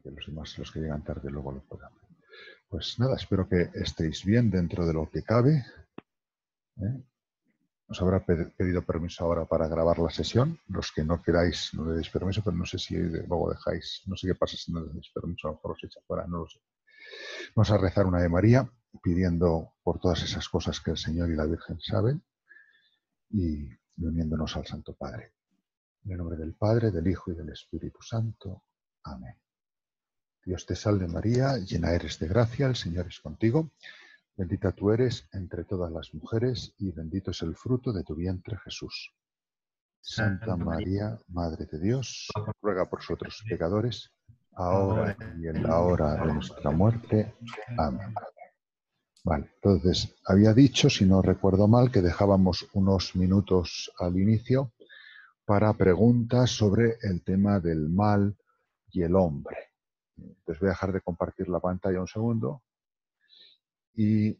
que los demás, los que llegan tarde, luego lo puedan ver. Pues nada, espero que estéis bien dentro de lo que cabe. Os habrá pedido permiso ahora para grabar la sesión. Los que no queráis, no le deis permiso, pero no sé si luego dejáis. No sé qué pasa si no le deis permiso, a lo mejor os echa fuera, no lo sé. Vamos a rezar una Ave María, pidiendo por todas esas cosas que el Señor y la Virgen saben y uniéndonos al Santo Padre. En el nombre del Padre, del Hijo y del Espíritu Santo. Amén. Dios te salve María, llena eres de gracia, el Señor es contigo. Bendita tú eres entre todas las mujeres y bendito es el fruto de tu vientre, Jesús. Santa María, Madre de Dios, ruega por nosotros pecadores, ahora y en la hora de nuestra muerte. Amén. Vale, entonces, había dicho, si no recuerdo mal, que dejábamos unos minutos al inicio para preguntas sobre el tema del mal y el hombre. Entonces voy a dejar de compartir la pantalla un segundo y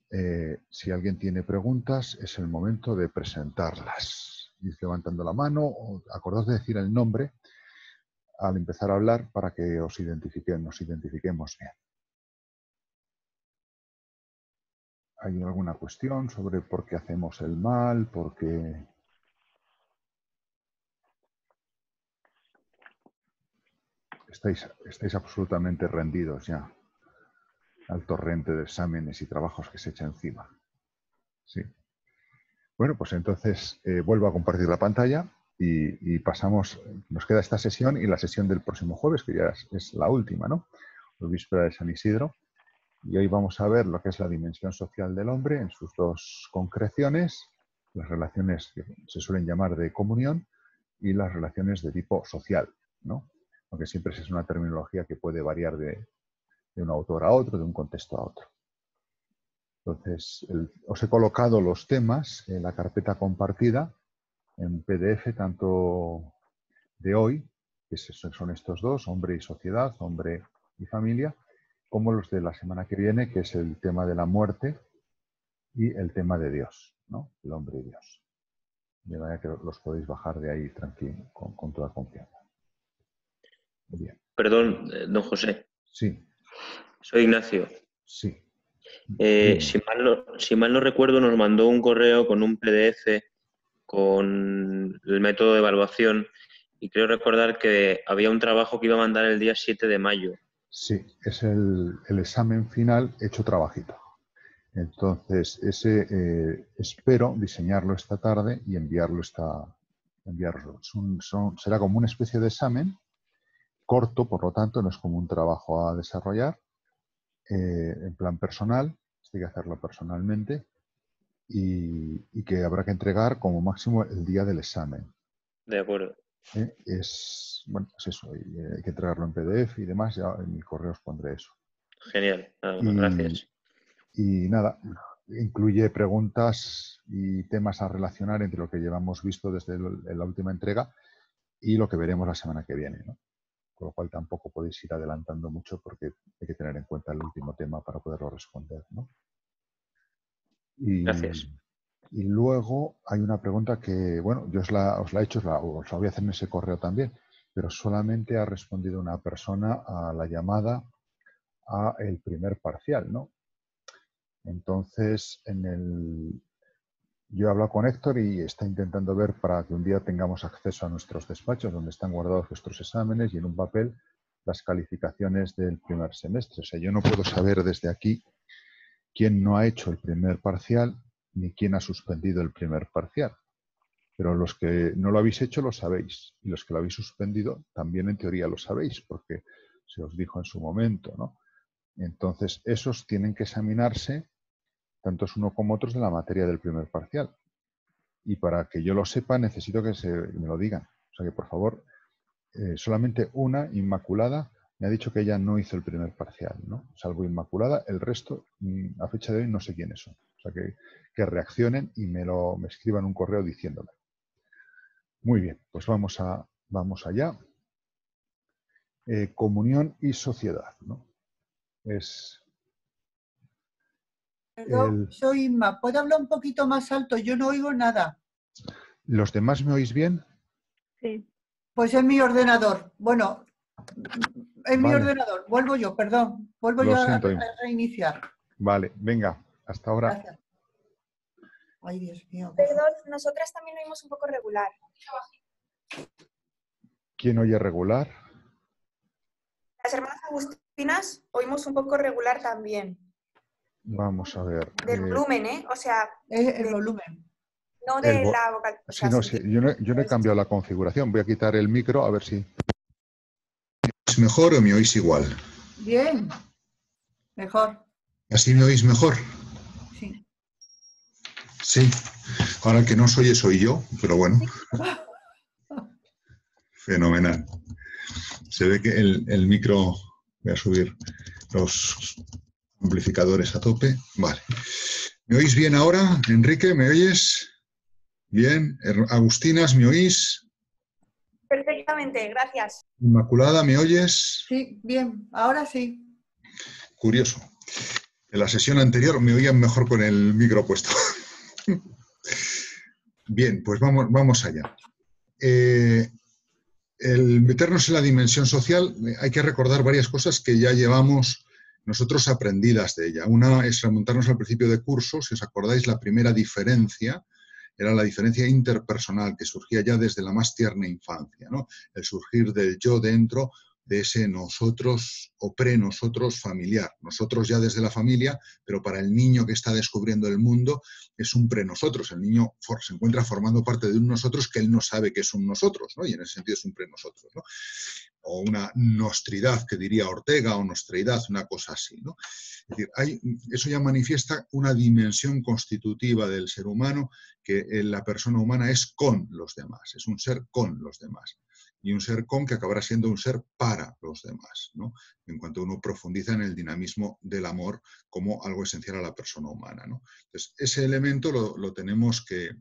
si alguien tiene preguntas es el momento de presentarlas. Ir levantando la mano o acordaos de decir el nombre al empezar a hablar para que nos identifiquemos bien. ¿Hay alguna cuestión sobre por qué hacemos el mal? ¿Por qué? Estáis absolutamente rendidos ya al torrente de exámenes y trabajos que se echa encima. Sí. Bueno, pues entonces vuelvo a compartir la pantalla y pasamos, nos queda esta sesión y la sesión del próximo jueves, que ya es la última, ¿no? La víspera de San Isidro. Y hoy vamos a ver lo que es la dimensión social del hombre en sus dos concreciones, las relaciones que se suelen llamar de comunión y las relaciones de tipo social, ¿no? Aunque siempre es una terminología que puede variar de un autor a otro, de un contexto a otro. Entonces, os he colocado los temas en la carpeta compartida en PDF, tanto de hoy, que son estos dos, hombre y sociedad, hombre y familia, como los de la semana que viene, que es el tema de la muerte y el tema de Dios, ¿no? El hombre y Dios. De manera que los podéis bajar de ahí tranquilo, con toda confianza. Muy bien. Perdón, don José. Sí. Soy Ignacio. Sí. Si mal no recuerdo, nos mandó un correo con un PDF con el método de evaluación y creo recordar que había un trabajo que iba a mandar el día 7 de mayo. Sí, es el examen final hecho trabajito. Entonces, ese espero diseñarlo esta tarde y enviarlo. Será como una especie de examen corto, por lo tanto, no es como un trabajo a desarrollar en plan personal, hay que hacerlo personalmente y que habrá que entregar como máximo el día del examen. De acuerdo. Bueno, pues eso, hay que entregarlo en PDF y demás, ya en mi correo os pondré eso. Genial, gracias. Y nada, incluye preguntas y temas a relacionar entre lo que llevamos visto desde la última entrega y lo que veremos la semana que viene, ¿no? Con lo cual tampoco podéis ir adelantando mucho porque hay que tener en cuenta el último tema para poderlo responder, ¿no? Gracias. Y luego hay una pregunta que, bueno, yo os la he hecho, os la voy a hacer en ese correo también, pero solamente ha respondido una persona a la llamada a el primer parcial, ¿no? Entonces, yo he hablado con Héctor y está intentando ver para que un día tengamos acceso a nuestros despachos donde están guardados nuestros exámenes y en un papel las calificaciones del primer semestre. O sea, yo no puedo saber desde aquí quién no ha hecho el primer parcial ni quién ha suspendido el primer parcial. Pero los que no lo habéis hecho lo sabéis y los que lo habéis suspendido también en teoría lo sabéis porque se os dijo en su momento, ¿no? Entonces, esos tienen que examinarse tantos uno como otros de la materia del primer parcial. Y para que yo lo sepa, necesito que me lo digan. O sea que, por favor, solamente una, Inmaculada, me ha dicho que ella no hizo el primer parcial, ¿no? Salvo Inmaculada, el resto, a fecha de hoy, no sé quiénes son. O sea que reaccionen y me escriban un correo diciéndome. Muy bien, pues vamos allá. Comunión y sociedad, ¿no? Perdón, soy Inma. ¿Puedo hablar un poquito más alto? Yo no oigo nada. ¿Los demás me oís bien? Sí. Pues es mi ordenador. Bueno, en mi Vale, ordenador. Vuelvo yo, perdón. Vuelvo lo yo a siento. reiniciar. Vale, venga, hasta ahora. Gracias. Ay, Dios mío. Perdón, nosotras también lo oímos un poco regular. ¿Quién oye regular? Las hermanas agustinas oímos un poco regular también. Vamos a ver. Del volumen, ¿eh? O sea, El volumen. no de la vocal. O Sí, sea, no, sí, yo no he cambiado la configuración. Voy a quitar el micro a ver si... ¿Es mejor o me oís igual? Bien. Mejor. ¿Así me oís mejor? Sí. Sí. Ahora el que no soy soy yo, pero bueno. Fenomenal. Se ve que el micro... Voy a subir los amplificadores a tope. Vale. ¿Me oís bien ahora? Enrique, ¿me oyes? Bien. Agustinas, ¿me oís? Perfectamente, gracias. Inmaculada, ¿me oyes? Sí, bien. Ahora sí. Curioso. En la sesión anterior me oían mejor con el micro puesto. Bien, pues vamos allá. El meternos en la dimensión social, hay que recordar varias cosas que ya llevamos nosotros aprendidas de ella. Una es remontarnos al principio de curso. Si os acordáis, la primera diferencia era la diferencia interpersonal que surgía ya desde la más tierna infancia, ¿no? El surgir del yo dentro de ese nosotros o pre-nosotros familiar. Nosotros ya desde la familia, pero para el niño que está descubriendo el mundo es un pre-nosotros. El niño se encuentra formando parte de un nosotros que él no sabe que es un nosotros, ¿no? Y en ese sentido es un pre-nosotros, ¿no? O una nostridad, que diría Ortega, o nostreidad, una cosa así, ¿no? Es decir, eso ya manifiesta una dimensión constitutiva del ser humano, que la persona humana es con los demás, es un ser con los demás. Y un ser con que acabará siendo un ser para los demás, ¿no? En cuanto uno profundiza en el dinamismo del amor como algo esencial a la persona humana, ¿no? Entonces, ese elemento lo tenemos que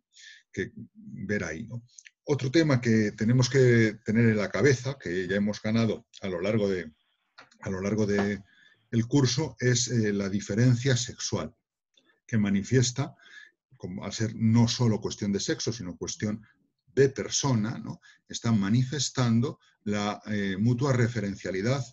ver ahí, ¿no? Otro tema que tenemos que tener en la cabeza, que ya hemos ganado a lo largo de el curso, es la diferencia sexual, que manifiesta, como al ser no solo cuestión de sexo, sino cuestión de persona, ¿no? Está manifestando la mutua referencialidad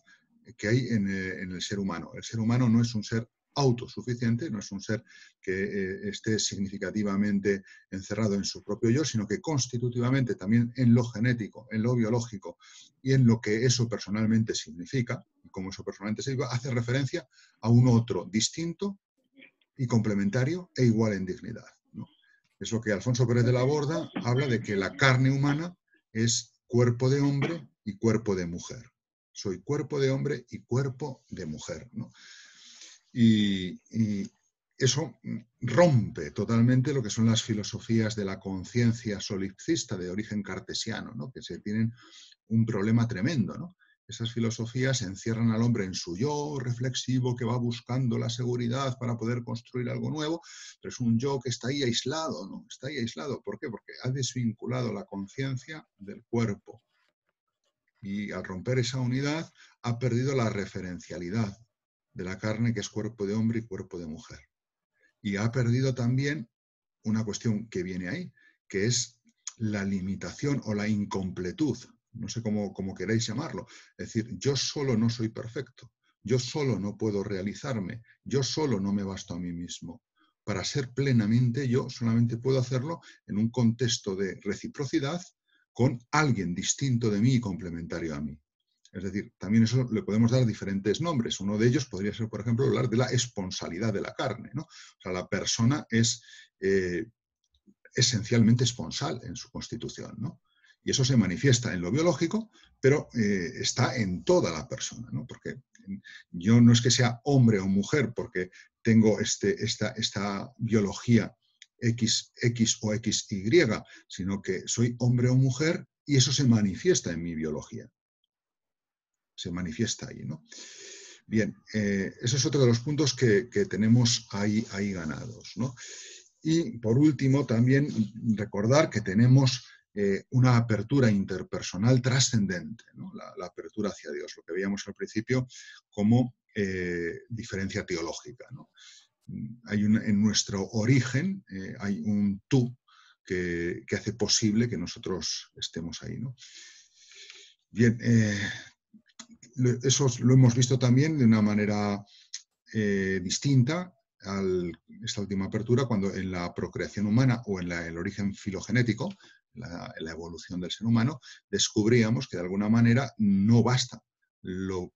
que hay en el ser humano. El ser humano no es un ser autosuficiente, no es un ser que esté significativamente encerrado en su propio yo, sino que constitutivamente también en lo genético, en lo biológico y en lo que eso personalmente significa, y como eso personalmente significa, hace referencia a un otro distinto y complementario e igual en dignidad, ¿no? Es lo que Alfonso Pérez de la Borda habla de que la carne humana es cuerpo de hombre y cuerpo de mujer. Soy cuerpo de hombre y cuerpo de mujer, ¿no? Y eso rompe totalmente lo que son las filosofías de la conciencia solipsista de origen cartesiano, ¿no? Que se tienen un problema tremendo, ¿no? Esas filosofías encierran al hombre en su yo reflexivo que va buscando la seguridad para poder construir algo nuevo, pero es un yo que está ahí aislado, ¿no? Está ahí aislado. ¿Por qué? Porque ha desvinculado la conciencia del cuerpo. Y al romper esa unidad ha perdido la referencialidad de la carne, que es cuerpo de hombre y cuerpo de mujer. Y ha perdido también una cuestión que viene ahí, que es la limitación o la incompletud. No sé cómo queréis llamarlo. Es decir, yo solo no soy perfecto. Yo solo no puedo realizarme. Yo solo no me basto a mí mismo. Para ser plenamente yo solamente puedo hacerlo en un contexto de reciprocidad con alguien distinto de mí y complementario a mí. Es decir, también eso le podemos dar diferentes nombres. Uno de ellos podría ser, por ejemplo, hablar de la esponsalidad de la carne, ¿no? O sea, la persona es esencialmente esponsal en su constitución, ¿no? Y eso se manifiesta en lo biológico, pero está en toda la persona, ¿no? Porque yo no es que sea hombre o mujer porque tengo esta biología X o XY, sino que soy hombre o mujer y eso se manifiesta en mi biología. Se manifiesta ahí, ¿no? Bien, eso es otro de los puntos que tenemos ahí ganados, ¿no? Y por último, también recordar que tenemos una apertura interpersonal trascendente, ¿no? La apertura hacia Dios, lo que veíamos al principio como diferencia teológica, ¿no? En nuestro origen hay un tú que hace posible que nosotros estemos ahí, ¿no? Bien, eso lo hemos visto también de una manera distinta a esta última apertura, cuando en la procreación humana o en el origen filogenético, en la evolución del ser humano, descubríamos que de alguna manera no basta lo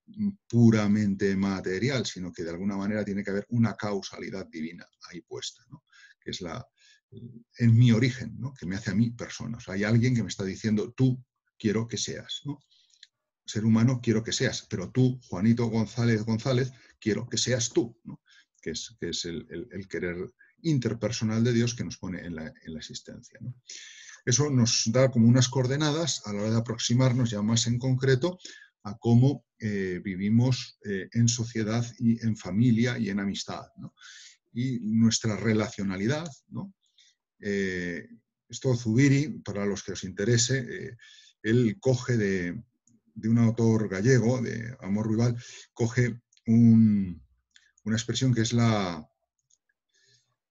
puramente material, sino que de alguna manera tiene que haber una causalidad divina ahí puesta, ¿no? Que es en mi origen, ¿no? Que me hace a mí persona. O sea, hay alguien que me está diciendo, tú quiero que seas, ¿no? Ser humano quiero que seas, pero tú, Juanito González, quiero que seas tú, ¿no? Que es el querer interpersonal de Dios que nos pone en la existencia, ¿no? Eso nos da como unas coordenadas a la hora de aproximarnos ya más en concreto a cómo vivimos en sociedad y en familia y en amistad, ¿no? Y nuestra relacionalidad, ¿no? Esto Zubiri, para los que os interese, él coge de un autor gallego, de Amor Ruibal, coge una expresión que es la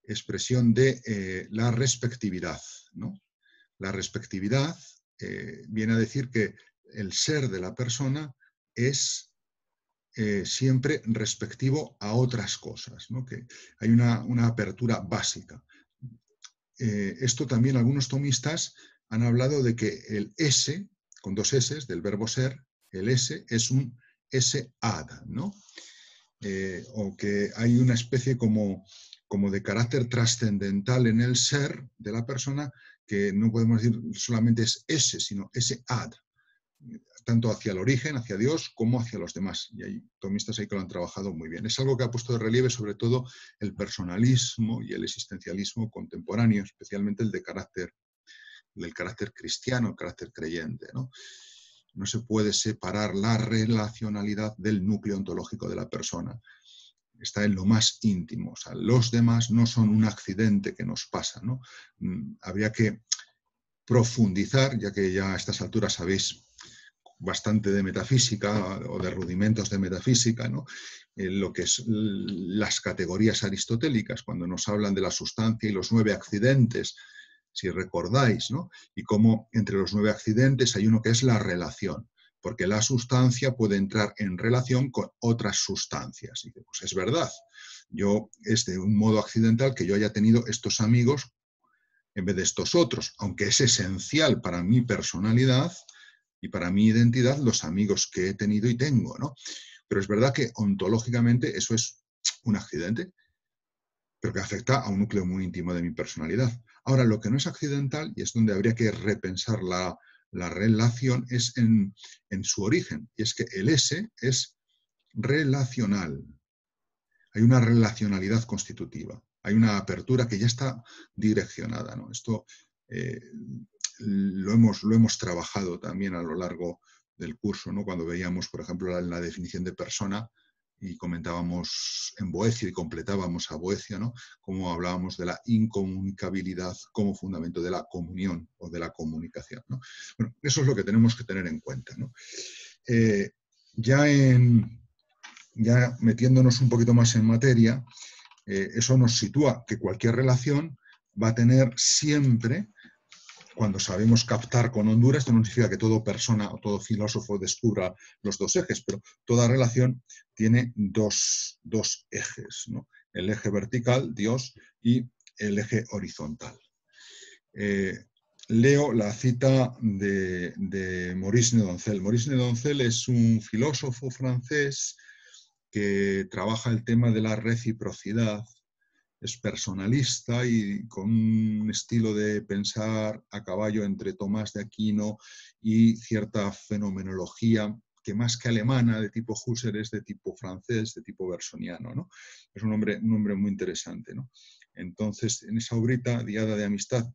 expresión de la respectividad, ¿no? La respectividad viene a decir que el ser de la persona es siempre respectivo a otras cosas, ¿no? Que hay una apertura básica. Esto también algunos tomistas han hablado de que el S, con dos S, del verbo ser, el S es un S-ad, ¿no? O que hay una especie como de carácter trascendental en el ser de la persona, que no podemos decir solamente es S, sino S-ad, tanto hacia el origen, hacia Dios, como hacia los demás. Y hay tomistas ahí que lo han trabajado muy bien. Es algo que ha puesto de relieve sobre todo el personalismo y el existencialismo contemporáneo, especialmente del carácter cristiano, el carácter creyente, ¿no? No se puede separar la relacionalidad del núcleo ontológico de la persona. Está en lo más íntimo. O sea, los demás no son un accidente que nos pasa, ¿no? Habría que profundizar, ya que ya a estas alturas sabéis bastante de metafísica o de rudimentos de metafísica, ¿no? Lo que es las categorías aristotélicas, cuando nos hablan de la sustancia y los 9 accidentes, si recordáis, ¿no? Y cómo entre los 9 accidentes hay uno que es la relación, porque la sustancia puede entrar en relación con otras sustancias. Y pues es verdad, es de un modo accidental que yo haya tenido estos amigos en vez de estos otros, aunque es esencial para mi personalidad y para mi identidad los amigos que he tenido y tengo, ¿no? Pero es verdad que ontológicamente eso es un accidente, pero que afecta a un núcleo muy íntimo de mi personalidad. Ahora, lo que no es accidental, y es donde habría que repensar la relación, es en su origen, y es que el S es relacional. Hay una relacionalidad constitutiva, hay una apertura que ya está direccionada, ¿no? Esto lo hemos trabajado también a lo largo del curso, ¿no? Cuando veíamos, por ejemplo, la definición de persona y comentábamos en Boecio y completábamos a Boecio, ¿no? Cómo hablábamos de la incomunicabilidad como fundamento de la comunión o de la comunicación, ¿no? Bueno, eso es lo que tenemos que tener en cuenta, ¿no? Ya metiéndonos un poquito más en materia, eso nos sitúa que cualquier relación va a tener siempre, cuando sabemos captar con hondura, esto no significa que toda persona o todo filósofo descubra los 2 ejes, pero toda relación tiene dos ejes, ¿no? El eje vertical, Dios, y el eje horizontal. Leo la cita de Maurice Nedoncel. Maurice Nedoncel es un filósofo francés que trabaja el tema de la reciprocidad. Es personalista y con un estilo de pensar a caballo entre Tomás de Aquino y cierta fenomenología que más que alemana, de tipo Husserl, es de tipo francés, de tipo bersoniano, ¿no? Es un hombre muy interesante, ¿no? Entonces, en esa obrita, Diada de Amistad,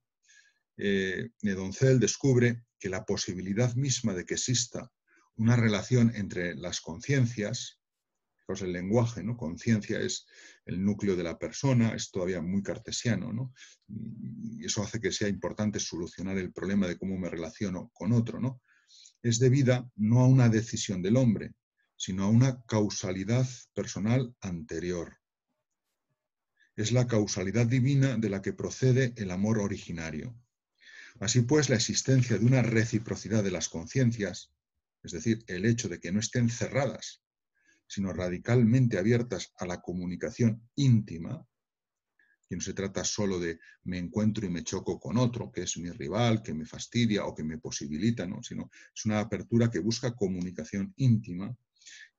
Nedoncel descubre que la posibilidad misma de que exista una relación entre las conciencias, el lenguaje, ¿no? Conciencia es el núcleo de la persona, es todavía muy cartesiano, ¿no? Y eso hace que sea importante solucionar el problema de cómo me relaciono con otro, ¿no? Es debida no a una decisión del hombre, sino a una causalidad personal anterior. Es la causalidad divina de la que procede el amor originario. Así pues, la existencia de una reciprocidad de las conciencias Es decir, el hecho de que no estén cerradas, sino radicalmente abiertas a la comunicación íntima, que no se trata solo de me encuentro y me choco con otro, que es mi rival, que me fastidia o que me posibilita, ¿no? Sino es una apertura que busca comunicación íntima,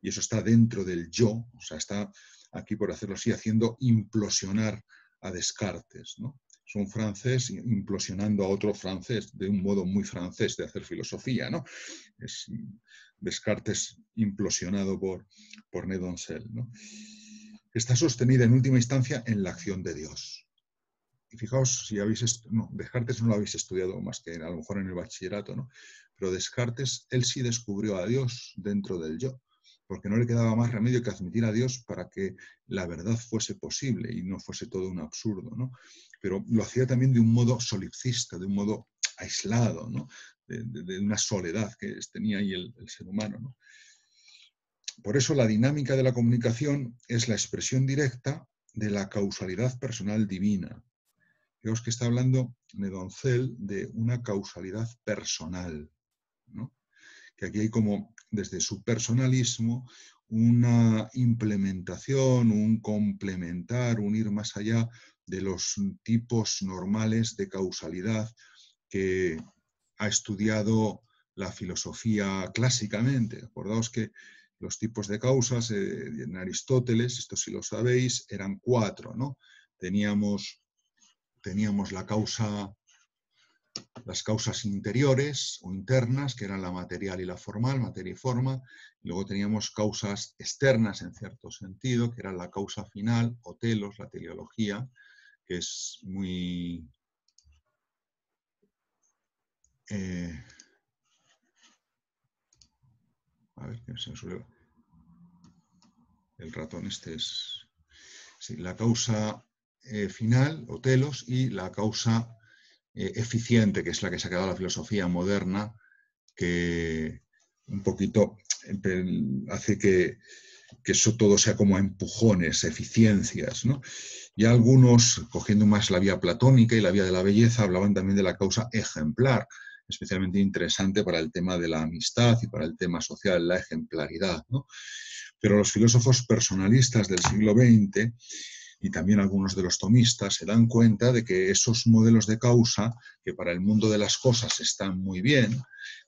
y eso está dentro del yo, o sea, está aquí, por hacerlo así, haciendo implosionar a Descartes, ¿no? Es un francés implosionando a otro francés, de un modo muy francés de hacer filosofía, ¿no? Es Descartes implosionado por Nedoncel, ¿no? Está sostenida en última instancia en la acción de Dios. Y fijaos, si habéis... No, Descartes no lo habéis estudiado más que a lo mejor en el bachillerato, ¿no? Pero Descartes, él sí descubrió a Dios dentro del yo, porque no le quedaba más remedio que admitir a Dios para que la verdad fuese posible y no fuese todo un absurdo, ¿no? Pero lo hacía también de un modo solipsista, de un modo aislado, ¿no? De una soledad que tenía ahí el ser humano, ¿no? Por eso la dinámica de la comunicación es la expresión directa de la causalidad personal divina. Fijaos que está hablando Nedoncel de una causalidad personal, ¿no? Que aquí hay como, desde su personalismo, una implementación, un complementar, un ir más allá de los tipos normales de causalidad que ha estudiado la filosofía clásicamente. Acordaos que los tipos de causas en Aristóteles, esto sí lo sabéis, eran 4, ¿no? Teníamos las causas interiores o internas, que eran la material y la formal, materia y forma. Y luego teníamos causas externas, en cierto sentido, que eran la causa final, o telos, la teleología, que es muy... a ver, que se me suele... El ratón este es... Sí, la causa final, o telos, y la causa eficiente, que es la que se ha quedado la filosofía moderna, que un poquito hace que eso todo sea como a empujones, eficiencias, ¿no? Y algunos, cogiendo más la vía platónica y la vía de la belleza, hablaban también de la causa ejemplar, especialmente interesante para el tema de la amistad y para el tema social, la ejemplaridad, ¿no? Pero los filósofos personalistas del siglo XX y también algunos de los tomistas se dan cuenta de que esos modelos de causa, que para el mundo de las cosas están muy bien,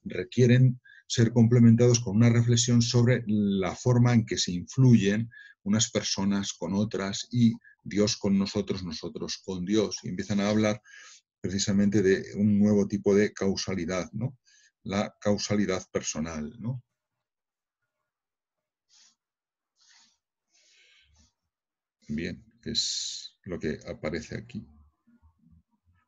requieren ser complementados con una reflexión sobre la forma en que se influyen unas personas con otras y Dios con nosotros, nosotros con Dios. Y empiezan a hablar precisamente de un nuevo tipo de causalidad, ¿no? La causalidad personal, ¿no? Bien, es lo que aparece aquí.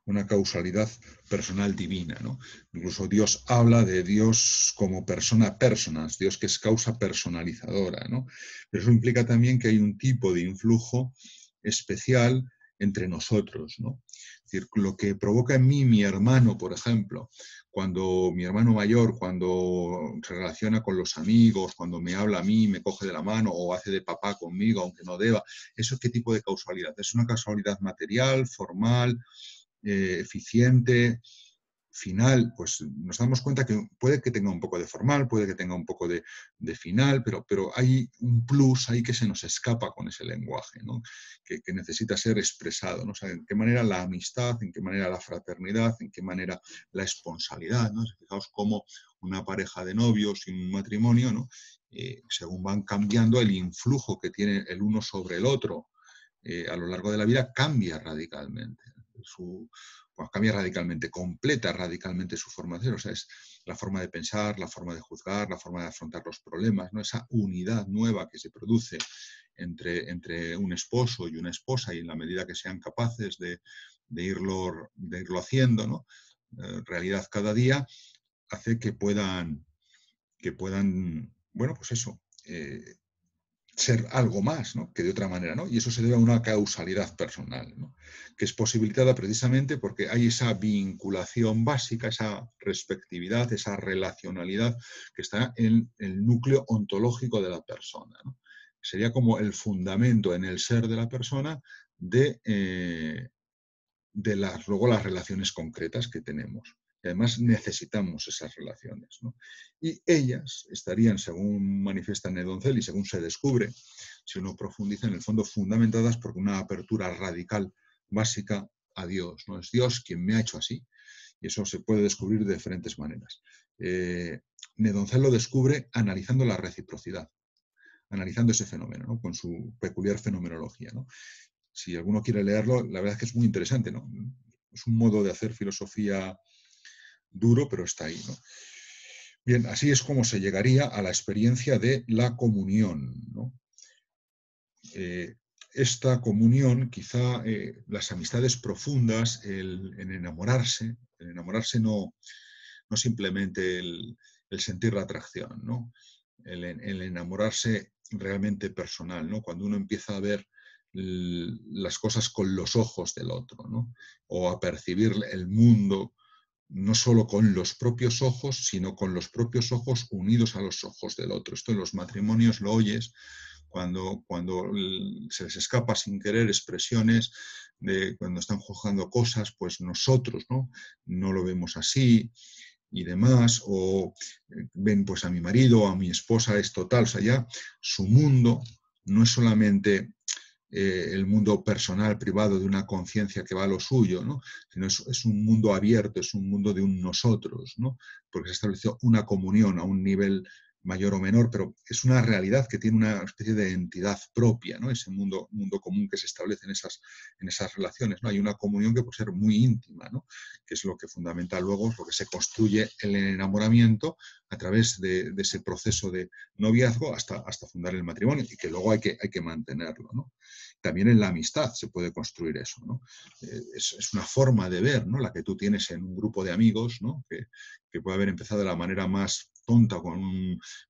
Una causalidad personal divina, ¿no? Incluso Dios habla de Dios como persona personas, Dios que es causa personalizadora, ¿no? Pero eso implica también que hay un tipo de influjo especial entre nosotros, ¿no? Es decir, lo que provoca en mí mi hermano, por ejemplo, cuando mi hermano mayor, cuando se relaciona con los amigos, cuando me habla a mí, me coge de la mano o hace de papá conmigo, aunque no deba, ¿eso qué tipo de causalidad? ¿Es una causalidad material, formal, eficiente, final? Pues nos damos cuenta que puede que tenga un poco de formal, puede que tenga un poco de final, pero hay un plus ahí que se nos escapa con ese lenguaje, ¿no? que necesita ser expresado, ¿no? O sea, en qué manera la amistad, en qué manera la fraternidad, en qué manera la esponsalidad, ¿no? Fijaos cómo una pareja de novios y un matrimonio, ¿no? Según van cambiando, el influjo que tiene el uno sobre el otro a lo largo de la vida cambia radicalmente. Cambia radicalmente, completa radicalmente su forma de ser. O sea, es la forma de pensar, la forma de juzgar, la forma de afrontar los problemas, ¿no? Esa unidad nueva que se produce entre un esposo y una esposa, y en la medida que sean capaces de irlo haciendo, ¿no? Realidad cada día, hace que puedan bueno, pues eso, ser algo más, ¿no? Que de otra manera, ¿no? Y eso se debe a una causalidad personal, ¿no? Que es posibilitada precisamente porque hay esa vinculación básica, esa respectividad, esa relacionalidad que está en el núcleo ontológico de la persona, ¿no? Sería como el fundamento en el ser de la persona de luego las relaciones concretas que tenemos. Y además necesitamos esas relaciones, ¿no? Y ellas estarían, según manifiesta Nedoncel y según se descubre, si uno profundiza, en el fondo fundamentadas por una apertura radical, básica, a Dios, ¿no? Es Dios quien me ha hecho así. Y eso se puede descubrir de diferentes maneras. Nedoncel lo descubre analizando la reciprocidad, analizando ese fenómeno, ¿no? Con su peculiar fenomenología, ¿no? Si alguno quiere leerlo, la verdad es que es muy interesante, ¿no? Es un modo de hacer filosofía duro, pero está ahí, ¿no? Bien, así es como se llegaría a la experiencia de la comunión, ¿no? Esta comunión, quizá las amistades profundas, el enamorarse no simplemente el sentir la atracción, ¿no? El enamorarse realmente personal, ¿no? Cuando uno empieza a ver las cosas con los ojos del otro, ¿no? O a percibir el mundo no solo con los propios ojos, sino con los propios ojos unidos a los ojos del otro. Esto en los matrimonios lo oyes cuando se les escapa sin querer expresiones de cuando están juzgando cosas, pues nosotros no lo vemos así y demás, o ven pues a mi marido o a mi esposa es total, o sea, ya su mundo no es solamente el mundo personal, privado de una conciencia que va a lo suyo, ¿no? Sino es un mundo abierto, es un mundo de un nosotros, ¿no? Porque se estableció una comunión a un nivel mayor o menor, pero es una realidad que tiene una especie de entidad propia, ¿no? Ese mundo común que se establece en esas relaciones, ¿no? Hay una comunión que puede ser muy íntima, ¿no? Que es lo que fundamenta luego, lo que se construye el enamoramiento a través de ese proceso de noviazgo hasta fundar el matrimonio y que luego hay que mantenerlo, ¿no? También en la amistad se puede construir eso, ¿no? Es una forma de ver, ¿no? La que tú tienes en un grupo de amigos, ¿no? Que puede haber empezado de la manera más tonta,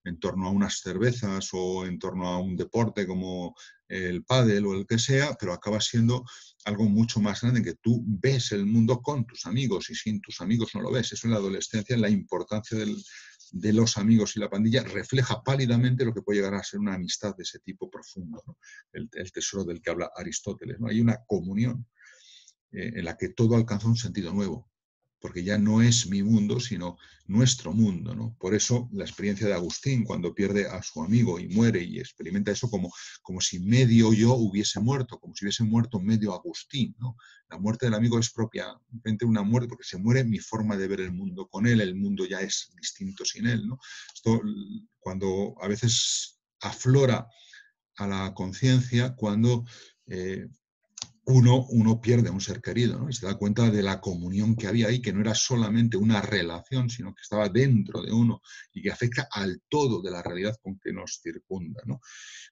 en torno a unas cervezas o en torno a un deporte como el pádel o el que sea, pero acaba siendo algo mucho más grande, en que tú ves el mundo con tus amigos y sin tus amigos no lo ves. Eso en la adolescencia, en la importancia de los amigos y la pandilla, refleja pálidamente lo que puede llegar a ser una amistad de ese tipo profundo, ¿no? El tesoro del que habla Aristóteles, ¿no? Hay una comunión en la que todo alcanza un sentido nuevo, porque ya no es mi mundo, sino nuestro mundo, ¿no? Por eso la experiencia de Agustín, cuando pierde a su amigo y muere y experimenta eso como si medio yo hubiese muerto, como si hubiese muerto medio Agustín, ¿no? La muerte del amigo es propiamente una muerte, porque se muere mi forma de ver el mundo con él, el mundo ya es distinto sin él, ¿no? Esto, cuando a veces aflora a la conciencia, cuando uno pierde a un ser querido, ¿no? Y se da cuenta de la comunión que había ahí, que no era solamente una relación, sino que estaba dentro de uno y que afecta al todo de la realidad con que nos circunda, ¿no?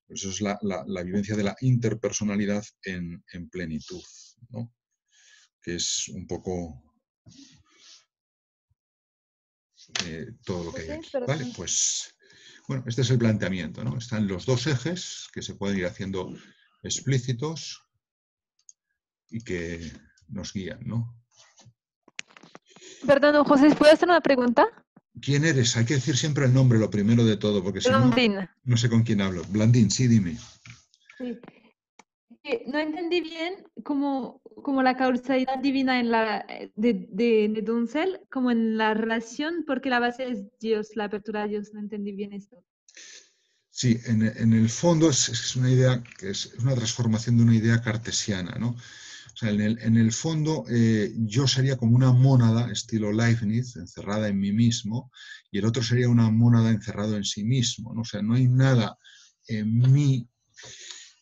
Eso es la vivencia de la interpersonalidad en plenitud, ¿no? Que es un poco todo lo que hay aquí. ¿Vale? Pues, bueno, este es el planteamiento, ¿no? Están los dos ejes que se pueden ir haciendo explícitos y que nos guían, ¿no? Perdón, José, ¿puedo hacer una pregunta? ¿Quién eres? Hay que decir siempre el nombre, lo primero de todo, porque si no, Blandín. no sé con quién hablo. Blandín, sí, dime. Sí. No entendí bien como la causalidad divina en de Nedoncel, como en la relación, porque la base es Dios, la apertura a Dios. No entendí bien esto. Sí, en el fondo es una idea que es una transformación de una idea cartesiana, ¿no? O sea, en el fondo yo sería como una mónada, estilo Leibniz, encerrada en mí mismo, y el otro sería una mónada encerrado en sí mismo, ¿no? O sea, no hay nada en mí,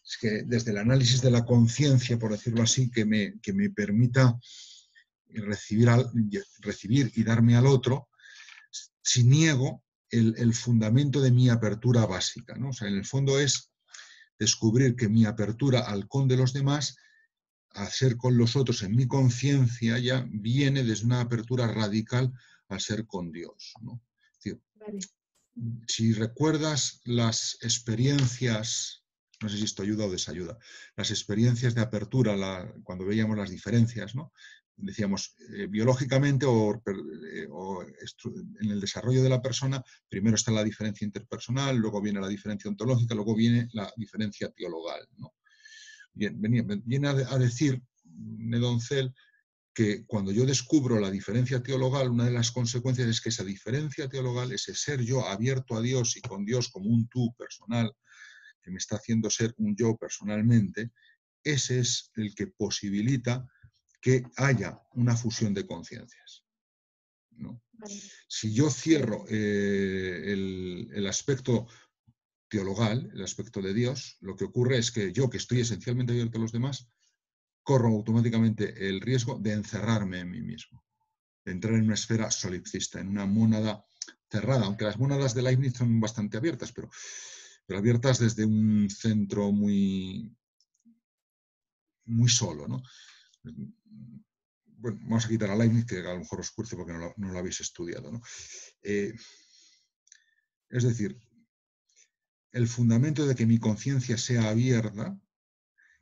es que desde el análisis de la conciencia, por decirlo así, que me permita recibir y darme al otro, si niego el fundamento de mi apertura básica, ¿no? O sea, en el fondo es descubrir que mi apertura al con de los demás, a ser con los otros en mi conciencia, ya viene desde una apertura radical al ser con Dios, ¿no? Es decir, Vale. si recuerdas las experiencias, no sé si esto ayuda o desayuda, las experiencias de apertura, cuando veíamos las diferencias, ¿no? Decíamos, biológicamente o en el desarrollo de la persona, primero está la diferencia interpersonal, luego viene la diferencia ontológica, luego viene la diferencia teologal, ¿no? Bien, viene a decir Nedoncel que cuando yo descubro la diferencia teologal, una de las consecuencias es que esa diferencia teologal, ese ser yo abierto a Dios y con Dios como un tú personal, que me está haciendo ser un yo personalmente, ese es el que posibilita que haya una fusión de conciencias, ¿no? Vale. Si yo cierro el aspecto teologal, el aspecto de Dios, lo que ocurre es que yo, que estoy esencialmente abierto a los demás, corro automáticamente el riesgo de encerrarme en mí mismo, de entrar en una esfera solipsista, en una mónada cerrada, aunque las mónadas de Leibniz son bastante abiertas, pero abiertas desde un centro muy, muy solo, ¿no? Bueno, vamos a quitar a Leibniz, que a lo mejor os curce porque no lo habéis estudiado, ¿no? Es decir, el fundamento de que mi conciencia sea abierta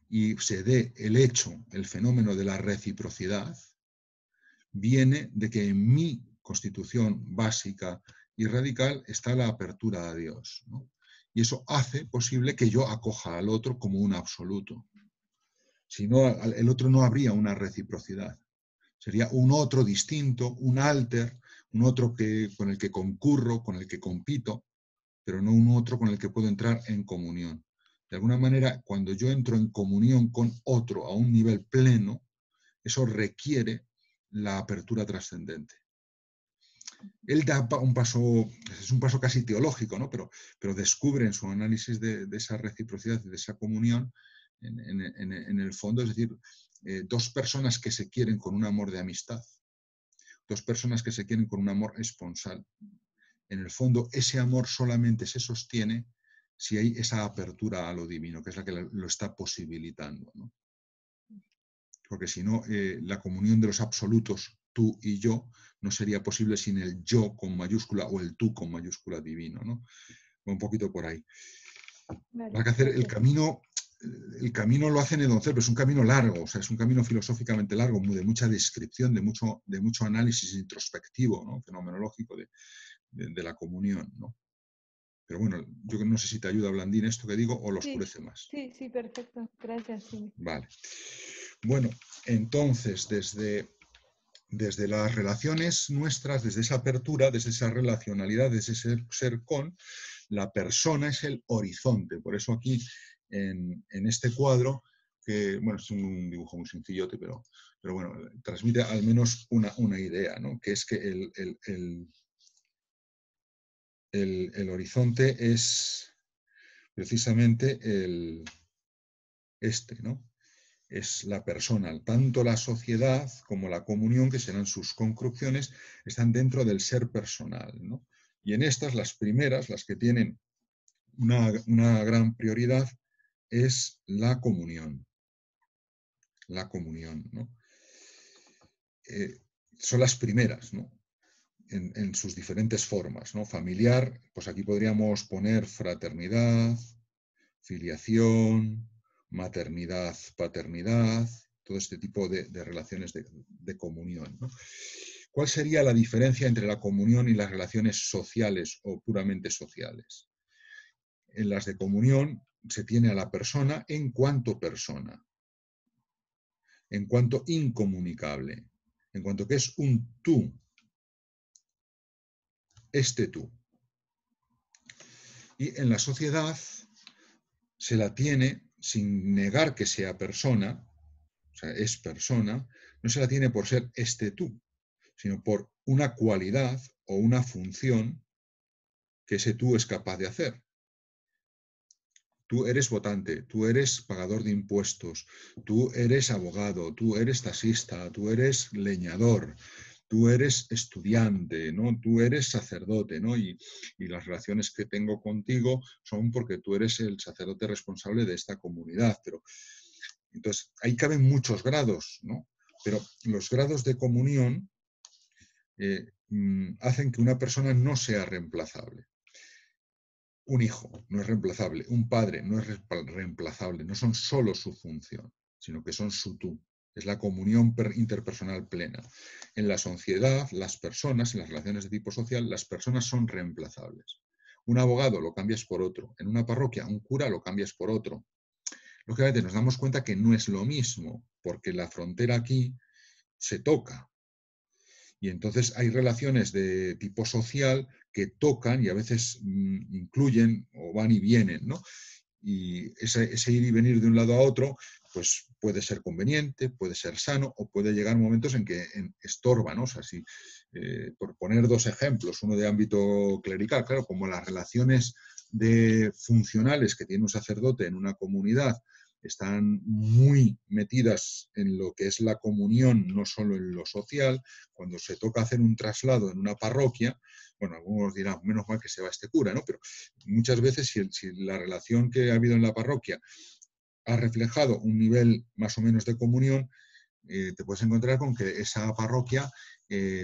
y se dé el hecho, el fenómeno de la reciprocidad, viene de que en mi constitución básica y radical está la apertura a Dios, ¿no? Y eso hace posible que yo acoja al otro como un absoluto. Si no, el otro no habría una reciprocidad. Sería un otro distinto, un alter, un otro con el que concurro, con el que compito, pero no un otro con el que puedo entrar en comunión. De alguna manera, cuando yo entro en comunión con otro a un nivel pleno, eso requiere la apertura trascendente. Él da un paso, es un paso casi teológico, ¿no? pero descubre en su análisis de esa reciprocidad y de esa comunión, en el fondo, es decir, dos personas que se quieren con un amor de amistad, dos personas que se quieren con un amor esponsal. En el fondo, ese amor solamente se sostiene si hay esa apertura a lo divino, que es la que lo está posibilitando, ¿no? Porque si no, la comunión de los absolutos, tú y yo, no sería posible sin el yo con mayúscula o el tú con mayúscula divino, ¿no? Un poquito por ahí. Vale, Habrá que hacer el camino lo hace Nedoncel, pero es un camino largo, o sea, es un camino filosóficamente largo, de mucha descripción, de mucho análisis introspectivo, ¿no? Fenomenológico de la comunión, ¿no? Pero bueno, yo no sé si te ayuda, Blandín, esto que digo, o lo oscurece más. Sí, sí, perfecto. Gracias. Sí. Vale. Bueno, entonces, desde las relaciones nuestras, desde esa apertura, desde esa relacionalidad, desde ese ser con, la persona es el horizonte. Por eso aquí, en este cuadro, que bueno, es un dibujo muy sencillote, pero bueno, transmite al menos una idea, ¿no? Que es que el horizonte es precisamente ¿no? Es la persona. Tanto la sociedad como la comunión, que serán sus conclusiones, están dentro del ser personal, ¿no? Y en estas, las primeras, las que tienen una gran prioridad, es la comunión. La comunión, ¿no? Son las primeras, ¿no? En sus diferentes formas, ¿no? Familiar, pues aquí podríamos poner fraternidad, filiación, maternidad, paternidad, todo este tipo de relaciones de comunión, ¿no? ¿Cuál sería la diferencia entre la comunión y las relaciones sociales o puramente sociales? En las de comunión se tiene a la persona en cuanto persona, en cuanto incomunicable, en cuanto que es un tú, este tú. Y en la sociedad se la tiene sin negar que sea persona, o sea, es persona, no se la tiene por ser este tú, sino por una cualidad o una función que ese tú es capaz de hacer. Tú eres votante, tú eres pagador de impuestos, tú eres abogado, tú eres taxista, tú eres leñador, tú eres estudiante, ¿no? Tú eres sacerdote, ¿no? Y las relaciones que tengo contigo son porque tú eres el sacerdote responsable de esta comunidad. Pero, entonces, ahí caben muchos grados, ¿no? Pero los grados de comunión hacen que una persona no sea reemplazable. Un hijo no es reemplazable, un padre no es reemplazable, no son solo su función, sino que son su tú. Es la comunión interpersonal plena. En la sociedad, las personas, en las relaciones de tipo social, las personas son reemplazables. Un abogado lo cambias por otro. En una parroquia, un cura lo cambias por otro. Lógicamente nos damos cuenta que no es lo mismo, porque la frontera aquí se toca. Y entonces hay relaciones de tipo social que tocan y a veces incluyen o van y vienen, ¿no? Y ese ir y venir de un lado a otro, pues puede ser conveniente, puede ser sano, o puede llegar momentos en que estorba, ¿no? O sea, si, por poner dos ejemplos, uno de ámbito clerical, claro, como las relaciones funcionales que tiene un sacerdote en una comunidad están muy metidas en lo que es la comunión, no solo en lo social. Cuando se toca hacer un traslado en una parroquia, bueno, algunos dirán, menos mal que se va este cura, ¿no? Pero muchas veces si la relación que ha habido en la parroquia ha reflejado un nivel más o menos de comunión, te puedes encontrar con que esa parroquia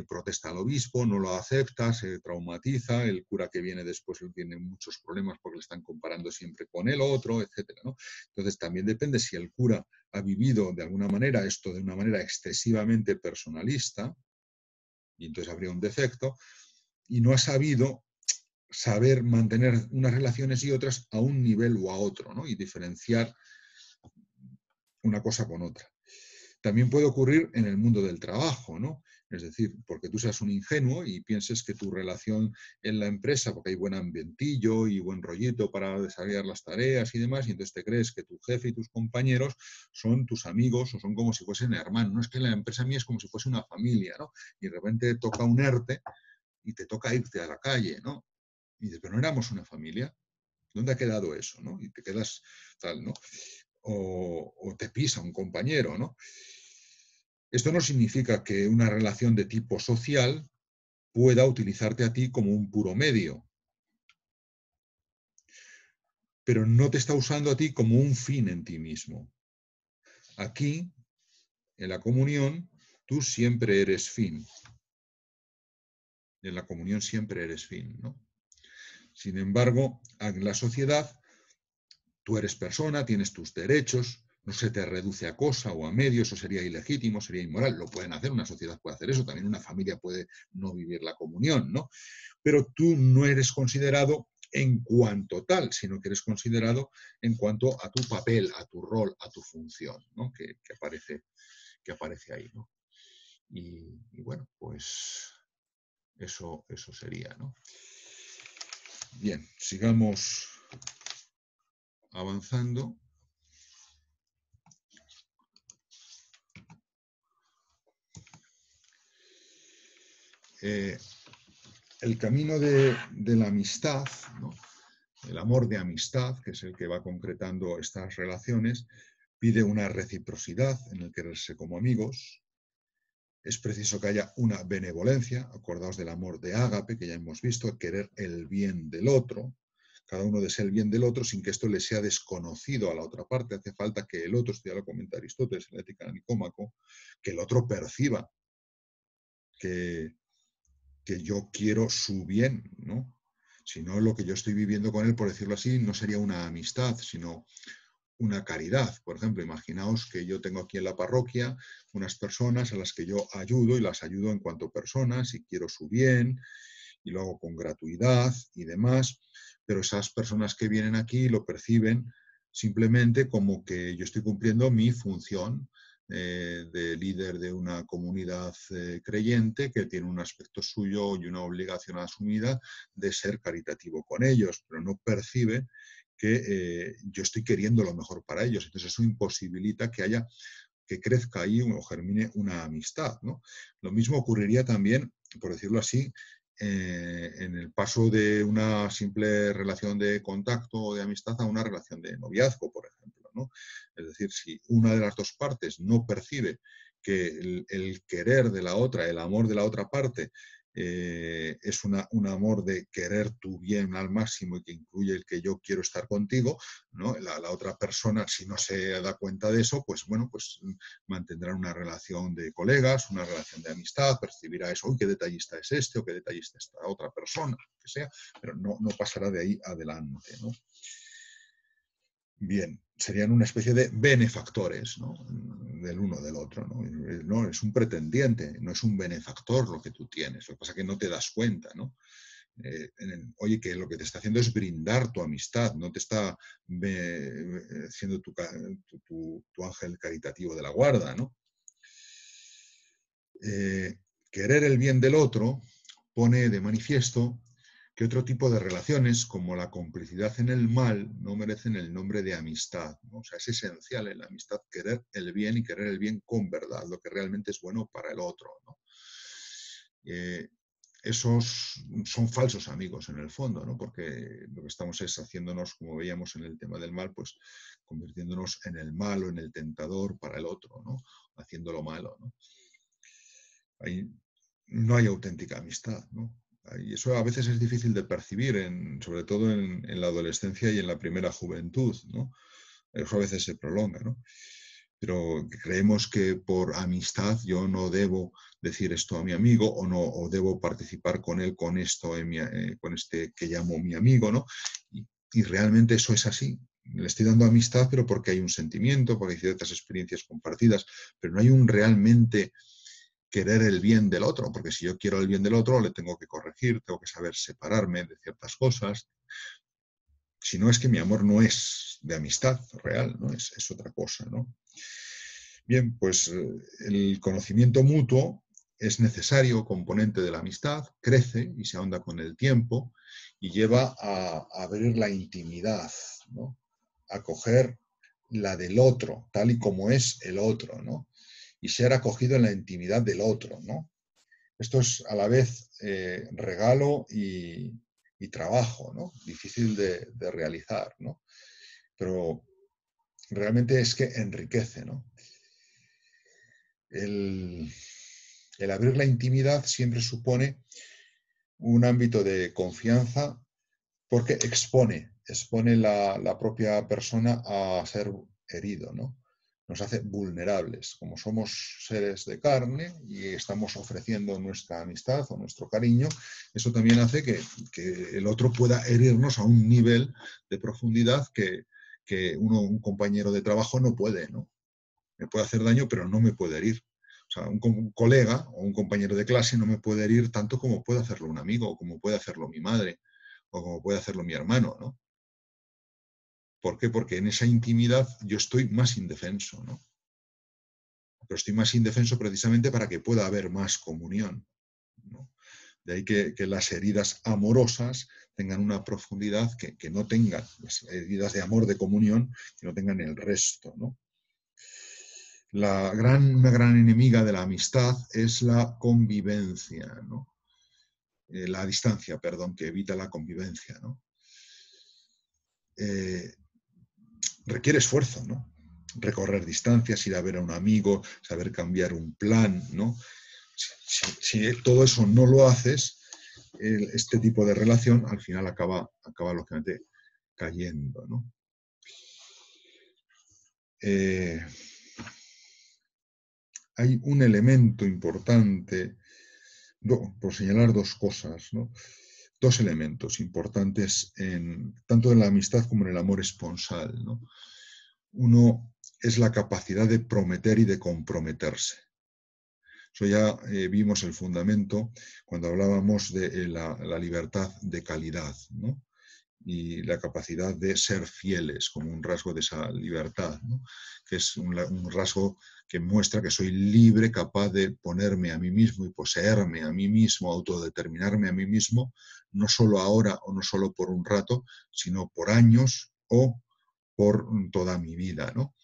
protesta al obispo, no lo acepta, se traumatiza, el cura que viene después tiene muchos problemas porque le están comparando siempre con el otro, etcétera, ¿no? Entonces también depende si el cura ha vivido de alguna manera esto de una manera excesivamente personalista, y entonces habría un defecto, y no ha saber mantener unas relaciones y otras a un nivel o a otro, ¿no? Y diferenciar una cosa con otra. También puede ocurrir en el mundo del trabajo, ¿no? Es decir, porque tú seas un ingenuo y pienses que tu relación en la empresa, porque hay buen ambientillo y buen rollito para desarrollar las tareas y demás, y entonces te crees que tu jefe y tus compañeros son tus amigos o son como si fuesen hermanos. No, es que la empresa mía es como si fuese una familia, ¿no? Y de repente toca un ERTE y te toca irte a la calle, ¿no? Y dices, pero no éramos una familia. ¿Dónde ha quedado eso? ¿No? Y te quedas tal, ¿no? O te pisa un compañero, ¿no? Esto no significa que una relación de tipo social pueda utilizarte a ti como un puro medio, pero no te está usando a ti como un fin en ti mismo. Aquí, en la comunión, tú siempre eres fin. En la comunión siempre eres fin, ¿no? Sin embargo, en la sociedad, tú eres persona, tienes tus derechos, no se te reduce a cosa o a medio, eso sería ilegítimo, sería inmoral. Lo pueden hacer, una sociedad puede hacer eso, también una familia puede no vivir la comunión, ¿no? Pero tú no eres considerado en cuanto tal, sino que eres considerado en cuanto a tu papel, a tu rol, a tu función, ¿no? que aparece ahí, ¿no? Y bueno, pues eso sería, ¿no? Bien, sigamos avanzando. El camino de la amistad, ¿no? El amor de amistad, que es el que va concretando estas relaciones, pide una reciprocidad en el quererse como amigos. Es preciso que haya una benevolencia, acordaos del amor de ágape, que ya hemos visto, querer el bien del otro. Cada uno desea el bien del otro sin que esto le sea desconocido a la otra parte. Hace falta que el otro, esto ya lo comenta Aristóteles en la Ética de Nicómaco, que el otro perciba que yo quiero su bien, ¿no? Si no, lo que yo estoy viviendo con él, por decirlo así, no sería una amistad, sino una caridad. Por ejemplo, imaginaos que yo tengo aquí en la parroquia unas personas a las que yo ayudo y las ayudo en cuanto personas y quiero su bien y lo hago con gratuidad y demás, pero esas personas que vienen aquí lo perciben simplemente como que yo estoy cumpliendo mi función de líder de una comunidad creyente que tiene un aspecto suyo y una obligación asumida de ser caritativo con ellos, pero no percibe que yo estoy queriendo lo mejor para ellos. Entonces eso imposibilita que crezca ahí o germine una amistad, ¿no? Lo mismo ocurriría también, por decirlo así, en el paso de una simple relación de contacto o de amistad a una relación de noviazgo, por ejemplo, ¿no? Es decir, si una de las dos partes no percibe que el querer de la otra, el amor de la otra parte, es un amor de querer tu bien al máximo y que incluye el que yo quiero estar contigo, ¿no? La otra persona, si no se da cuenta de eso, pues bueno, pues mantendrán una relación de colegas, una relación de amistad, percibirá eso, uy, qué detallista es este o qué detallista es esta otra persona, que sea, pero no pasará de ahí adelante, ¿no? Bien, serían una especie de benefactores, ¿no? Del uno del otro, ¿no? No, es un pretendiente, no es un benefactor lo que tú tienes, lo que pasa es que no te das cuenta, ¿no? Oye, que lo que te está haciendo es brindar tu amistad, no te está siendo tu ángel caritativo de la guarda, ¿no? Querer el bien del otro pone de manifiesto que otro tipo de relaciones, como la complicidad en el mal, no merecen el nombre de amistad, ¿no? O sea, es esencial en la amistad querer el bien y querer el bien con verdad, lo que realmente es bueno para el otro, ¿no? Esos son falsos amigos en el fondo, ¿no? Porque lo que estamos es haciéndonos, como veíamos en el tema del mal, pues convirtiéndonos en el malo, en el tentador para el otro, ¿no? Haciéndolo malo, ¿no? Ahí no hay auténtica amistad, ¿no? Y eso a veces es difícil de percibir, sobre todo en la adolescencia y en la primera juventud, ¿no? Eso a veces se prolonga, ¿no? Pero creemos que por amistad yo no debo decir esto a mi amigo o debo participar con él con esto, con este que llamo mi amigo, ¿no? Y realmente eso es así. Le estoy dando amistad, pero porque hay un sentimiento, porque hay ciertas experiencias compartidas, pero no hay un realmente querer el bien del otro, porque si yo quiero el bien del otro, le tengo que corregir, tengo que saber separarme de ciertas cosas. Si no, es que mi amor no es de amistad real, ¿no? Es otra cosa, ¿no? Bien, pues el conocimiento mutuo es necesario componente de la amistad, crece y se ahonda con el tiempo y lleva a abrir la intimidad, ¿no? A coger la del otro, tal y como es el otro, ¿no? Y ser acogido en la intimidad del otro, ¿no? Esto es a la vez regalo y trabajo, ¿no? Difícil de realizar, ¿no? Pero realmente es que enriquece, ¿no? El abrir la intimidad siempre supone un ámbito de confianza porque expone la propia persona a ser herido, ¿no? Nos hace vulnerables. Como somos seres de carne y estamos ofreciendo nuestra amistad o nuestro cariño, eso también hace que el otro pueda herirnos a un nivel de profundidad que un compañero de trabajo no puede, ¿no? Me puede hacer daño, pero no me puede herir. O sea, un colega o un compañero de clase no me puede herir tanto como puede hacerlo un amigo, o como puede hacerlo mi madre, o como puede hacerlo mi hermano, ¿no? ¿Por qué? Porque en esa intimidad yo estoy más indefenso, ¿no? Pero estoy más indefenso precisamente para que pueda haber más comunión, ¿no? De ahí que las heridas amorosas tengan una profundidad que no tengan, las heridas de amor, de comunión, que no tengan el resto, ¿no? Una gran enemiga de la amistad es la convivencia, ¿no? La distancia, perdón, que evita la convivencia, ¿no? Requiere esfuerzo, ¿no? Recorrer distancias, ir a ver a un amigo, saber cambiar un plan, ¿no? Si todo eso no lo haces, este tipo de relación al final acaba lógicamente cayendo, ¿no? Hay un elemento importante, por señalar dos cosas, ¿no? Dos elementos importantes tanto en la amistad como en el amor esponsal, ¿no? Uno es la capacidad de prometer y de comprometerse. Eso ya vimos el fundamento cuando hablábamos de la libertad de calidad, ¿no? Y la capacidad de ser fieles como un rasgo de esa libertad, ¿no? Que es un rasgo que muestra que soy libre, capaz de ponerme a mí mismo y poseerme a mí mismo, autodeterminarme a mí mismo, no solo ahora o no solo por un rato, sino por años o por toda mi vida, ¿no?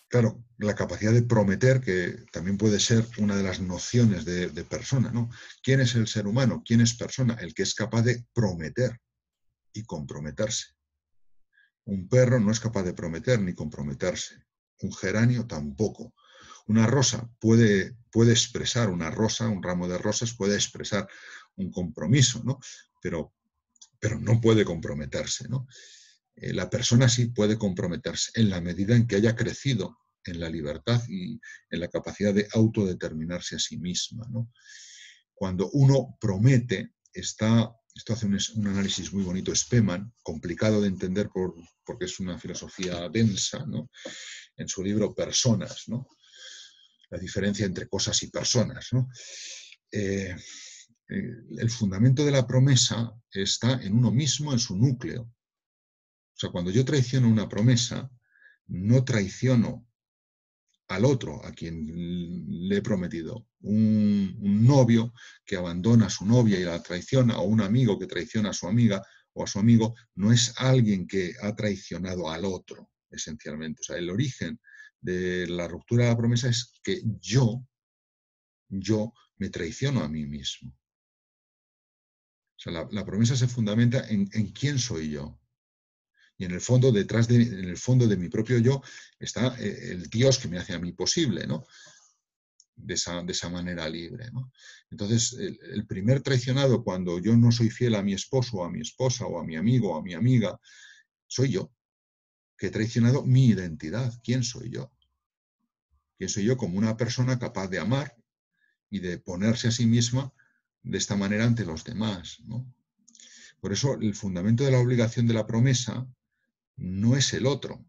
Claro, la capacidad de prometer, que también puede ser una de las nociones de persona, ¿no? ¿Quién es el ser humano? ¿Quién es persona? El que es capaz de prometer y comprometerse. Un perro no es capaz de prometer ni comprometerse. Un geranio tampoco. Una rosa puede expresar, una rosa, un ramo de rosas puede expresar un compromiso, ¿no? Pero no puede comprometerse, ¿no? La persona sí puede comprometerse en la medida en que haya crecido en la libertad y en la capacidad de autodeterminarse a sí misma, ¿no? Cuando uno promete, esto hace un análisis muy bonito Spemann, complicado de entender porque es una filosofía densa, ¿no? En su libro Personas, ¿no? La diferencia entre cosas y personas, ¿no? El fundamento de la promesa está en uno mismo, en su núcleo. O sea, cuando yo traiciono una promesa, no traiciono al otro a quien le he prometido. Un novio que abandona a su novia y la traiciona, o un amigo que traiciona a su amiga o a su amigo, no es alguien que ha traicionado al otro, esencialmente. O sea, el origen de la ruptura de la promesa es que yo me traiciono a mí mismo. O sea, la promesa se fundamenta en quién soy yo. Y en el fondo, en el fondo de mi propio yo, está el Dios que me hace a mí posible, ¿no? De esa manera libre, ¿no? Entonces, el primer traicionado cuando yo no soy fiel a mi esposo, o a mi esposa, o a mi amigo, o a mi amiga, soy yo, que he traicionado mi identidad. ¿Quién soy yo? ¿Quién soy yo como una persona capaz de amar y de ponerse a sí misma de esta manera ante los demás, ¿no? Por eso, el fundamento de la obligación de la promesa no es el otro.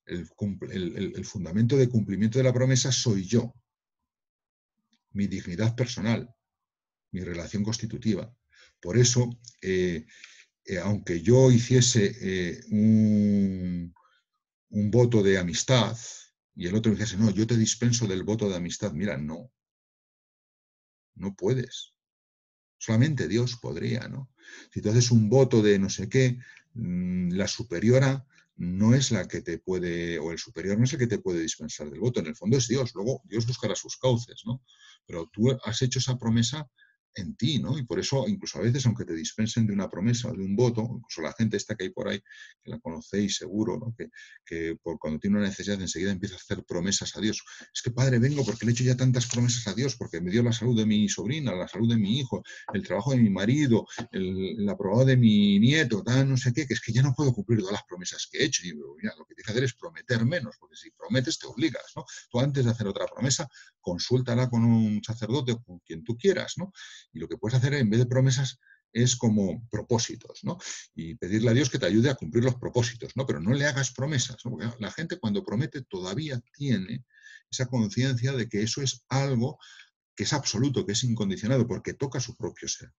El fundamento de cumplimiento de la promesa soy yo, mi dignidad personal, mi relación constitutiva. Por eso, aunque yo hiciese un voto de amistad y el otro me dijese, no, yo te dispenso del voto de amistad, mira, no puedes. Solamente Dios podría, ¿no? Si tú haces un voto de no sé qué, la superiora no es la que te puede, o el superior no es el que te puede dispensar del voto. En el fondo es Dios. Luego Dios buscará sus cauces, ¿no? Pero tú has hecho esa promesa en ti, ¿no? Y por eso, incluso a veces, aunque te dispensen de una promesa o de un voto, incluso la gente esta que hay por ahí, que la conocéis seguro, ¿no? Que cuando tiene una necesidad enseguida empieza a hacer promesas a Dios. Es que, Padre, vengo porque le he hecho ya tantas promesas a Dios, porque me dio la salud de mi sobrina, la salud de mi hijo, el trabajo de mi marido, el aprobado de mi nieto, tal, no sé qué, que es que ya no puedo cumplir todas las promesas que he hecho. Y digo, mira, lo que tienes que hacer es prometer menos, porque si prometes te obligas, ¿no? Tú antes de hacer otra promesa, consúltala con un sacerdote o con quien tú quieras, ¿no? Y lo que puedes hacer en vez de promesas es como propósitos, ¿no? Y pedirle a Dios que te ayude a cumplir los propósitos, ¿no? Pero no le hagas promesas, ¿no? Porque la gente cuando promete todavía tiene esa conciencia de que eso es algo que es absoluto, que es incondicionado, porque toca su propio ser.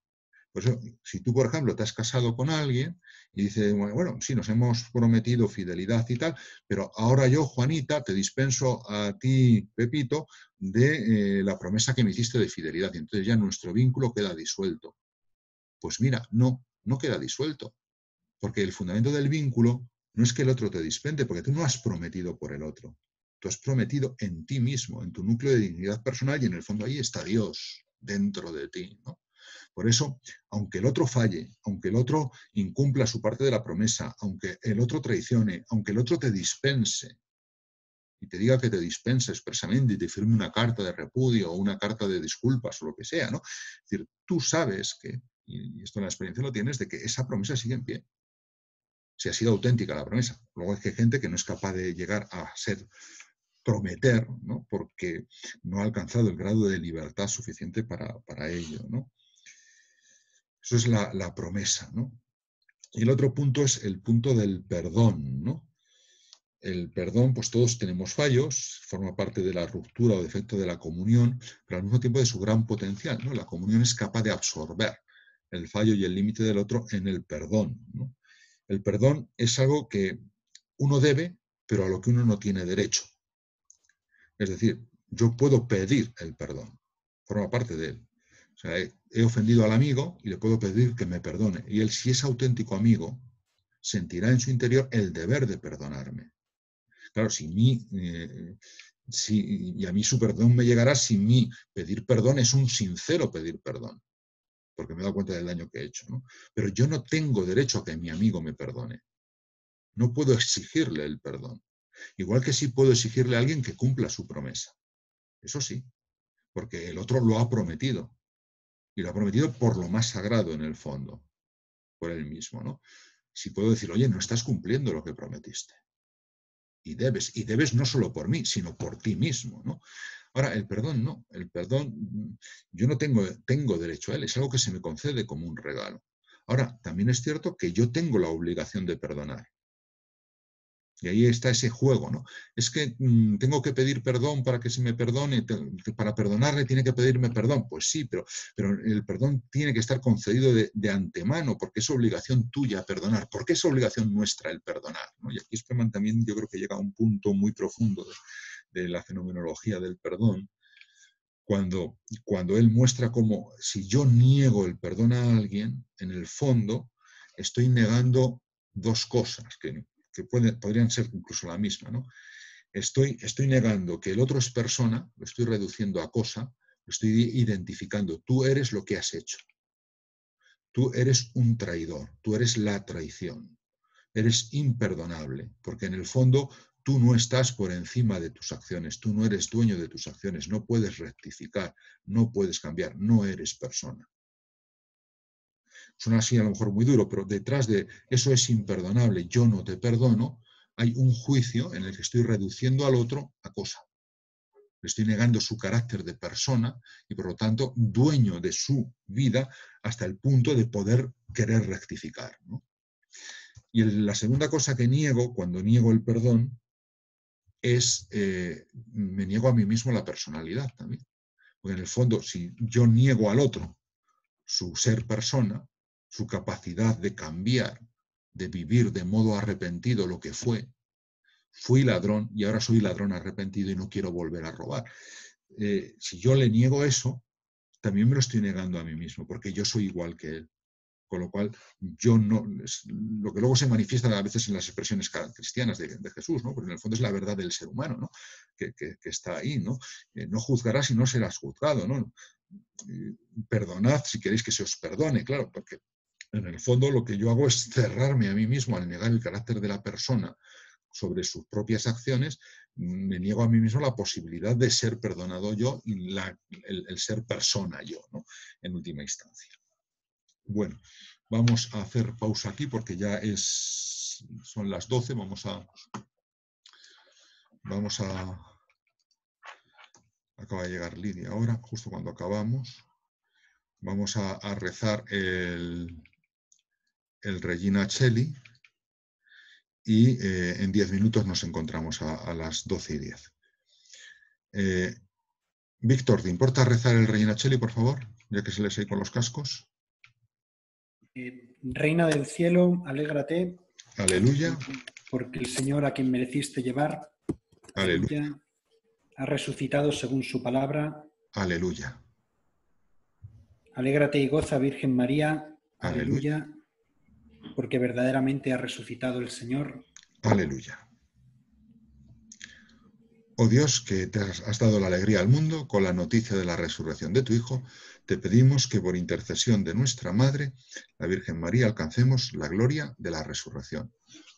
Por eso, si tú, por ejemplo, te has casado con alguien y dices, bueno, sí, nos hemos prometido fidelidad y tal, pero ahora yo, Juanita, te dispenso a ti, Pepito, de la promesa que me hiciste de fidelidad. Y entonces ya nuestro vínculo queda disuelto. Pues mira, no queda disuelto. Porque el fundamento del vínculo no es que el otro te dispense, porque tú no has prometido por el otro. Tú has prometido en ti mismo, en tu núcleo de dignidad personal, y en el fondo ahí está Dios dentro de ti, ¿no? Por eso, aunque el otro falle, aunque el otro incumpla su parte de la promesa, aunque el otro traicione, aunque el otro te dispense, y te diga que te dispense expresamente y te firme una carta de repudio o una carta de disculpas o lo que sea, ¿no? Es decir, tú sabes que, y esto en la experiencia lo tienes, de que esa promesa sigue en pie. Si ha sido auténtica la promesa. Luego es que hay gente que no es capaz de llegar a prometer, ¿no? Porque no ha alcanzado el grado de libertad suficiente para ello, ¿no? Eso es la promesa, ¿no? Y el otro punto es el punto del perdón, ¿no? El perdón, pues todos tenemos fallos, forma parte de la ruptura o defecto de la comunión, pero al mismo tiempo de su gran potencial, ¿no? La comunión es capaz de absorber el fallo y el límite del otro en el perdón, ¿no? El perdón es algo que uno debe, pero a lo que uno no tiene derecho. Es decir, yo puedo pedir el perdón, forma parte de él. O sea, he ofendido al amigo y le puedo pedir que me perdone. Y él, si es auténtico amigo, sentirá en su interior el deber de perdonarme. Claro, y a mí su perdón me llegará si mi pedir perdón es un sincero pedir perdón, porque me he dado cuenta del daño que he hecho, ¿no? Pero yo no tengo derecho a que mi amigo me perdone. No puedo exigirle el perdón. Igual que sí puedo exigirle a alguien que cumpla su promesa. Eso sí, porque el otro lo ha prometido. Y lo ha prometido por lo más sagrado en el fondo, por él mismo, ¿no? Si puedo decir, oye, no estás cumpliendo lo que prometiste. Y debes no solo por mí, sino por ti mismo, ¿no? Ahora, el perdón no. El perdón, yo no tengo derecho a él. Es algo que se me concede como un regalo. Ahora, también es cierto que yo tengo la obligación de perdonar. Y ahí está ese juego, ¿no? Es que tengo que pedir perdón para que se me perdone, para perdonarle tiene que pedirme perdón. Pues sí, pero el perdón tiene que estar concedido de antemano, porque es obligación tuya perdonar. ¿Por qué es obligación nuestra el perdonar, ¿no? Y aquí Spearman también yo creo que llega a un punto muy profundo de la fenomenología del perdón, cuando él muestra cómo si yo niego el perdón a alguien, en el fondo estoy negando dos cosas que podrían ser incluso la misma, ¿no? Estoy negando que el otro es persona, lo estoy reduciendo a cosa, lo estoy identificando. Tú eres lo que has hecho. Tú eres un traidor, tú eres la traición. Eres imperdonable, porque en el fondo tú no estás por encima de tus acciones, tú no eres dueño de tus acciones, no puedes rectificar, no puedes cambiar, no eres persona. Suena así a lo mejor muy duro, pero detrás de eso es imperdonable, yo no te perdono, hay un juicio en el que estoy reduciendo al otro a cosa. Le estoy negando su carácter de persona y por lo tanto dueño de su vida hasta el punto de poder querer rectificar, ¿no? Y la segunda cosa que niego cuando niego el perdón es, me niego a mí mismo la personalidad también. Porque en el fondo, si yo niego al otro su ser persona, su capacidad de cambiar, de vivir de modo arrepentido lo que fui ladrón y ahora soy ladrón arrepentido y no quiero volver a robar. Si yo le niego eso, también me lo estoy negando a mí mismo, porque yo soy igual que él. Con lo cual, yo no, lo que luego se manifiesta a veces en las expresiones cristianas de Jesús, ¿no? Porque en el fondo es la verdad del ser humano, ¿no? que está ahí, ¿no? No juzgarás y no serás juzgado, ¿no? Perdonad si queréis que se os perdone, claro, porque en el fondo lo que yo hago es cerrarme a mí mismo al negar el carácter de la persona sobre sus propias acciones, me niego a mí mismo la posibilidad de ser perdonado yo y el ser persona yo, ¿no? En última instancia. Bueno, vamos a hacer pausa aquí porque ya son las 12, vamos a acaba de llegar Lidia ahora, justo cuando acabamos. Vamos a rezar el Regina Coeli y en 10 minutos nos encontramos a las 12:10. Víctor, ¿te importa rezar el Regina Coeli, por favor? Ya que se les ahí con los cascos. Reina del cielo, alégrate. Aleluya. Porque el Señor a quien mereciste llevar, aleluya, ha resucitado según su palabra. Aleluya. Alégrate y goza, Virgen María. Aleluya. Aleluya. Porque verdaderamente ha resucitado el Señor. Aleluya. Oh Dios, que te has dado la alegría al mundo con la noticia de la resurrección de tu Hijo, te pedimos que por intercesión de nuestra Madre, la Virgen María, alcancemos la gloria de la resurrección.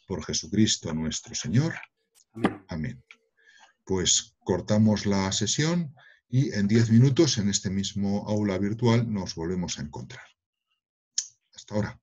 Por Jesucristo nuestro Señor. Amén. Amén. Pues cortamos la sesión y en 10 minutos en este mismo aula virtual nos volvemos a encontrar. Hasta ahora.